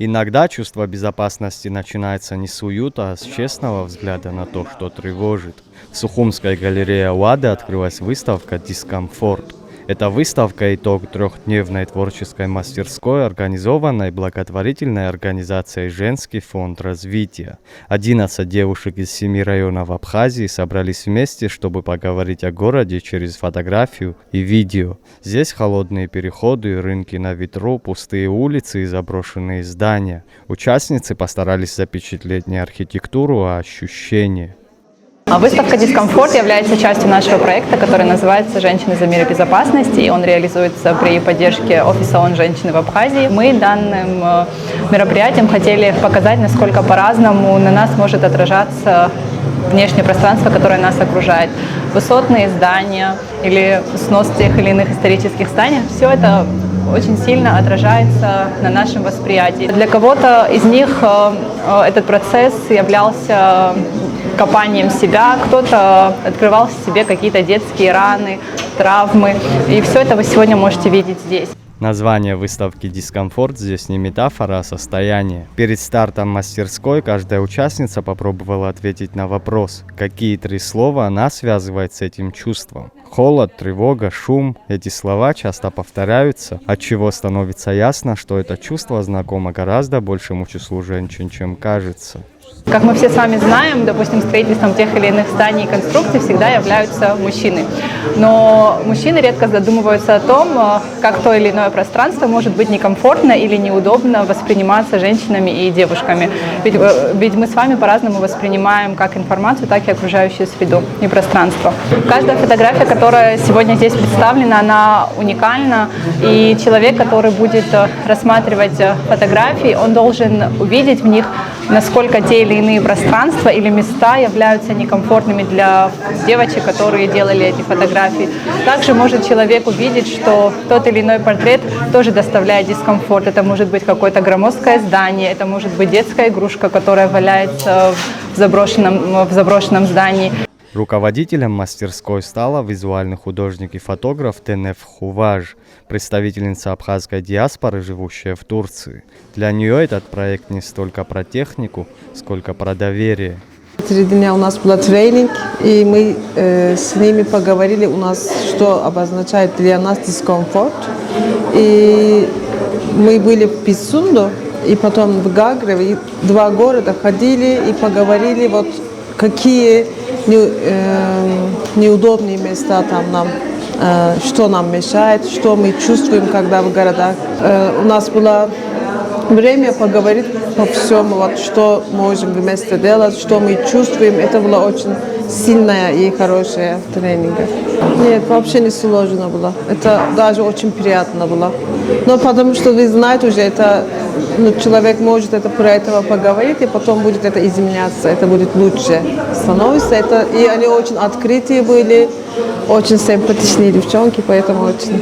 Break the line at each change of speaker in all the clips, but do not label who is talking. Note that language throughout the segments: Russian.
Иногда чувство безопасности начинается не с уюта, а с честного взгляда на то, что тревожит. В Сухумской галерее УАДы открылась выставка «Дискомфорт». Эта выставка – итог трехдневной творческой мастерской, организованной благотворительной организацией «Женский фонд развития». 11 девушек из 7 районов Абхазии собрались вместе, чтобы поговорить о городе через фотографию и видео. Здесь холодные переходы, рынки на ветру, пустые улицы и заброшенные здания. Участницы постарались запечатлеть не архитектуру, а ощущения.
Выставка «Дискомфорт» является частью нашего проекта, который называется «Женщины за мир и безопасность», и он реализуется при поддержке Офиса ООН «Женщины в Абхазии». Мы данным мероприятием хотели показать, насколько по-разному на нас может отражаться внешнее пространство, которое нас окружает. Высотные здания или снос тех или иных исторических зданий – все это очень сильно отражается на нашем восприятии. Для кого-то из них этот процесс являлся копанием себя, кто-то открывал в себе какие-то детские раны, травмы. И все это вы сегодня можете видеть здесь.
Название выставки «Дискомфорт» здесь не метафора, а состояние. Перед стартом мастерской каждая участница попробовала ответить на вопрос, какие 3 слова она связывает с этим чувством. Холод, тревога, шум – эти слова часто повторяются, отчего становится ясно, что это чувство знакомо гораздо большему числу женщин, чем кажется.
Как мы все с вами знаем, допустим, строительством тех или иных зданий и конструкций всегда являются мужчины. Но мужчины редко задумываются о том, как то или иное пространство может быть некомфортно или неудобно восприниматься женщинами и девушками. Ведь мы с вами по-разному воспринимаем как информацию, так и окружающую среду и пространство. Каждая фотография, которая сегодня здесь представлена, она уникальна. И человек, который будет рассматривать фотографии, он должен увидеть в них, насколько те или иные пространства или места являются некомфортными для девочек, которые делали эти фотографии. Также может человек увидеть, что тот или иной портрет тоже доставляет дискомфорт. Это может быть какое-то громоздкое здание, это может быть детская игрушка, которая валяется в заброшенном здании.
Руководителем мастерской стала визуальный художник и фотограф Тенеф Хуваж, представительница абхазской диаспоры, живущая в Турции. Для нее этот проект не столько про технику, сколько про доверие.
3 дня у нас был тренинг, и мы с ними поговорили, у нас что обозначает для нас дискомфорт. И мы были в Пицунду, и потом в Гагреве, и 2 города ходили и поговорили, вот какие неудобные места там нам, что нам мешает, что мы чувствуем, когда в городах. У нас было время поговорить по всему, вот, что можем вместе делать, что мы чувствуем. Это было очень сильная и хорошая тренинга. Нет, вообще не сложно было. Это даже очень приятно было. Но потому что вы знаете уже, это, человек может про это поговорить, и потом будет это изменяться, это будет лучше становиться. И они очень открытые были, очень симпатичные девчонки, поэтому очень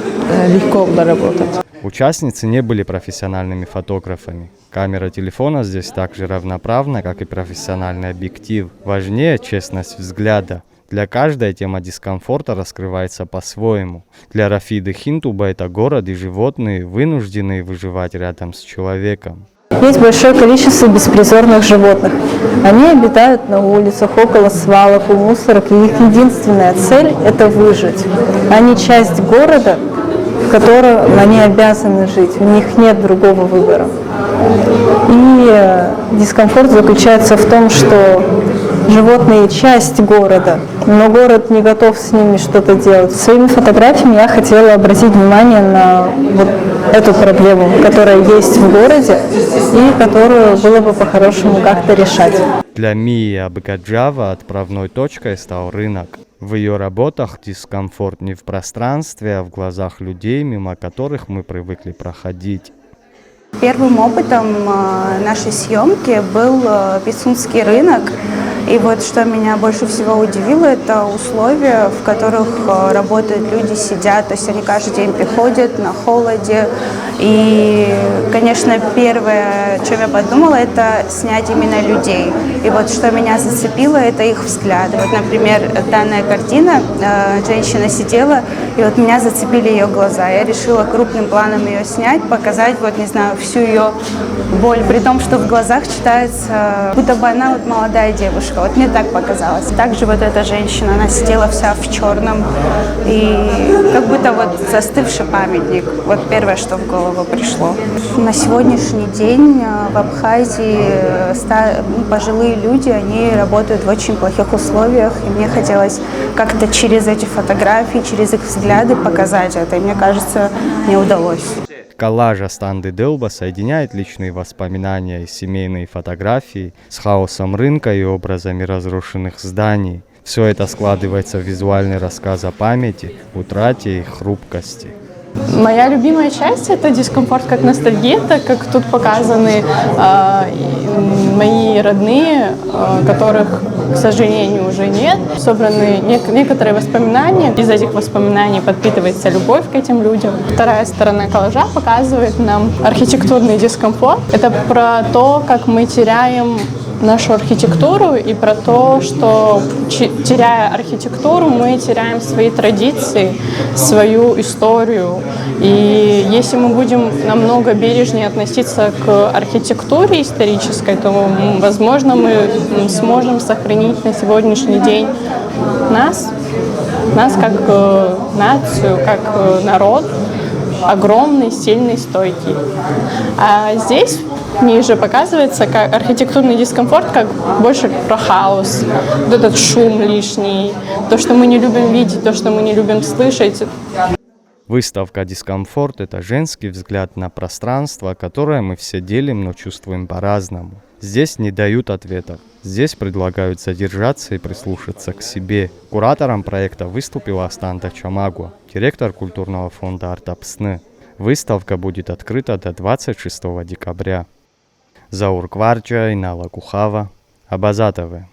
легко было работать.
Участницы не были профессиональными фотографами. Камера телефона здесь так же равноправна, как и профессиональный объектив. Важнее честность взгляда. Для каждой тема дискомфорта раскрывается по-своему. Для Рафиды Хинтуба это город и животные, вынужденные выживать рядом с человеком.
Есть большое количество беспризорных животных. Они обитают на улицах, около свалок, у мусорок, и их единственная цель – это выжить. Они часть города, в котором они обязаны жить, у них нет другого выбора. И дискомфорт заключается в том, что животные – часть города, но город не готов с ними что-то делать. Своими фотографиями я хотела обратить внимание на вот эту проблему, которая есть в городе и которую было бы по-хорошему как-то решать.
Для Мии Абгаджава отправной точкой стал рынок. В ее работах дискомфорт не в пространстве, а в глазах людей, мимо которых мы привыкли проходить.
Первым опытом нашей съемки был Пицунский рынок. И вот что меня больше всего удивило, это условия, в которых работают люди, сидят, то есть они каждый день приходят на холоде. И, конечно, первое, о чем я подумала, это снять именно людей. И вот что меня зацепило, это их взгляды. Вот, например, данная картина, женщина сидела, и вот меня зацепили ее глаза. Я решила крупным планом ее снять, показать, вот, не знаю, всю ее боль, при том, что в глазах читается, будто бы она вот молодая девушка. Вот мне так показалось. Также вот эта женщина, она сидела вся в черном, и как будто вот застывший памятник. Вот первое, что в голову пришло. На сегодняшний день в Абхазии пожилые люди, они работают в очень плохих условиях, и мне хотелось как-то через эти фотографии, через их взгляды показать это, и мне кажется, мне удалось.
Коллаж Астанды Делба соединяет личные воспоминания и семейные фотографии с хаосом рынка и образами разрушенных зданий. Все это складывается в визуальный рассказ о памяти, утрате и хрупкости.
Моя любимая часть – это дискомфорт как ностальгия, так как тут показаны мои родные, которых, к сожалению, уже нет. Собраны некоторые воспоминания. Из этих воспоминаний подпитывается любовь к этим людям. Вторая сторона коллажа показывает нам архитектурный дискомфорт. Это про то, как мы теряем нашу архитектуру, и про то, что, теряя архитектуру, мы теряем свои традиции, свою историю. И если мы будем намного бережнее относиться к архитектуре исторической, то, возможно, мы сможем сохранить на сегодняшний день нас как нацию, как народ, огромный, сильный, стойкий. А здесь ниже показывается как архитектурный дискомфорт, как больше про хаос, вот этот шум лишний, то, что мы не любим видеть, то, что мы не любим слышать.
Выставка «Дискомфорт» — это женский взгляд на пространство, которое мы все делим, но чувствуем по-разному. Здесь не дают ответов. Здесь предлагают задержаться и прислушаться к себе. Куратором проекта выступила Астанда Чамагуа, директор культурного фонда «Артапсны». Выставка будет открыта до 26 декабря. Заур Кварча, Инала Кухава, Абаза ТВ.